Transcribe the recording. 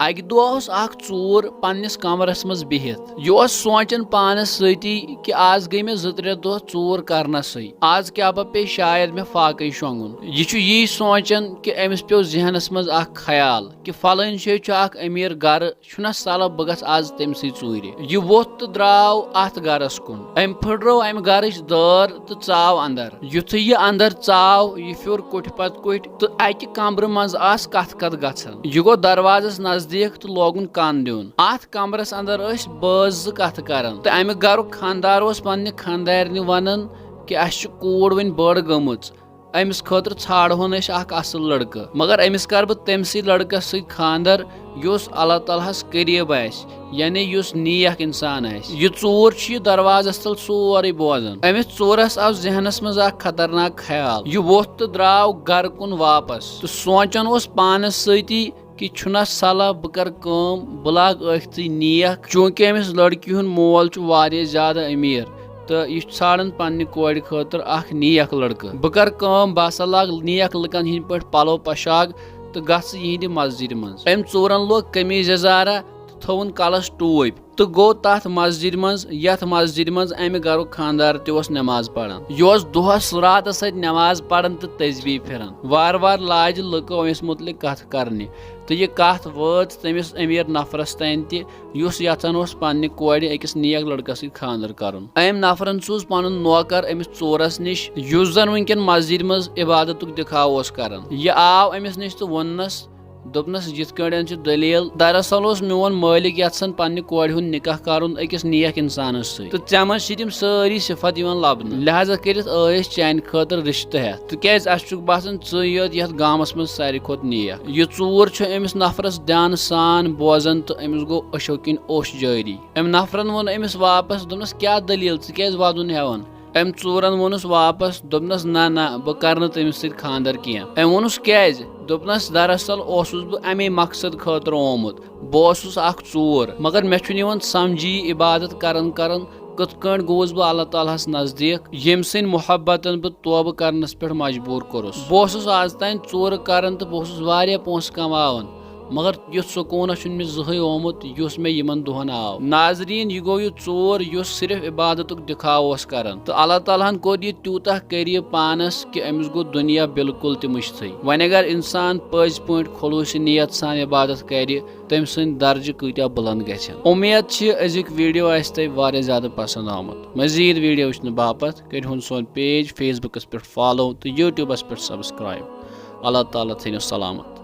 अकि दۄह ओस अख ژोٗर पन्नِस कमरस मज बिहित यह ओस सोचन पानस सती कि आज गई मे 2-3 दۄह ژोٗर करनसै आज क्या पे शायद मे फाकै शोंगुन यह यी सोचन कि अमिस पे जहनस मज अख ख्याल कि फलानी शे अख अमीर गर छुना साला बह गस आज तमसी षूर यह वोथ तो द्राव अत गरस कुन अम फुटरो अम गरच दर तो चाव अंदर युथ यह अंदर चाव यह फ्योर कुठ पत कुठ तो अकि कमर मज आस कथ कथ गछन यह गो दरवाजस नजदीक तो लोगुन कान दियुन अत कमरस अंदर बज कथ करन तो अमि गरुक खानदार ओस पन्ने खानदारनि वनन कि अस कूड़ वन बड़ गमच अमिस खतर षाड़होन अख असल लड़का मगर अमिस कर बह तमसी लड़कस सत खानदर युस अल्लाह तालाहस करीब आसि यानी युस नेक इंसान आसि यह षूर दरवाजस तल सोरे बोजन अमिस षूरस आव जहनस मज अख खतरनाक ख्याल यह वोथ तो द्राव गर कुन वापस तो सोचन ओस पानस सती कि छुना सलाह बह कर काम बह लाग अखती नेक चूंकि अमिस लड़की हुन मोल छु वारिया ज्यादा अमीर तो यह षाड़न पन्ने कोड़ खतर अख नेक लड़का बह कर काम बह हसा लाग नेक लुकन हिंद पे पलो पोशाक तो गस यिहंदि मस्जिद मज अम षूरन लोग कमीज यजारा तो थोन कलस टूप तो गो तथ मस्जिद मज यथ मस्जिद मज अमि गरुक खानदार तोस नमाज पढ़ान यह दोहस रात सत नमाज पढ़ान तो तस्बीह फिरन वार वार लाज लुको अमिस मुतलिक कथ करने तो यह कथ वाच तमिस अमीर नफरस तान तुस यथान ओस पन्ने कोड़ अकिस नेक लड़कस सत खानदर करन अम नफरन सूज पनुन नौकर अमिस षूरस निश युस जन वुनकन मस्जिद मज इबादत दिखाव ओस करन यह आव अमिस निश तो वोनस दोपनस यिथ कड़न दलील दरअसल ओस मोन मालिक यत्सन पन्ने कोड़ हुंद निकाह करुन अकिस नेक इंसानस सत तो चे मज छ तिम सारी सिफत यिवान लबन लिहाजा करित चान खतर रिश्त हेत तिक्याज अस छुक बासान च योत यथ गामस मज सारी खोत नेक यह षूर छ अमिस नफरस ध्यान सान बोजन तो अमिस गो अशो किन ओश जारी अम नफरन वोन अमिस वापस दोपनस क्या दलील च क्या वदुन हेवन अम षूरन वोनस वापस दोपनस ना ना बह कर तमिस सत खानदर किया अम वोनस क्या दोपनस दरअसल ओसुस बह अमे मकसद खतर ओमुत बह ओसुस अख षूर मगर मे छु निवन समझी इबादत करन करन कथ कण गोस बह अल्लाह तालाहस नजदीक यम सिन मोहब्बतन बह तौबह करनस पे मजबूर कोरुस बह ओसुस आज तान षूर करन तो बह ओसुस वारिया पोंस कमावन मगर युथ सुकून छुन मे जहै ओमुत युस मे यमन दोहन आव नाजरीन यह गो यह षूर युस सिर्फ इबादत दिखाव ओस करन तो अल्लाह तालाहन कोर यह त्यूता करीब पानस कि अमिस गो दुनिया बिल्कुल ते मुश्तै वन अगर इंसान पज पॉइंट खुलूस नियत सान इबादत कर तम सद दर्ज कत्या बुलंद गछन उम्मीद छ अजुक वीडियो आस तय वारिया ज्यादा पसंद आमुत मजीद वीडियो वुचन बापत करिहुन सोन पेज फेसबुकस पे फॉलो तो यूट्यूबस पे सब्सक्राइब अल्लाह ताला थैनो सलामत।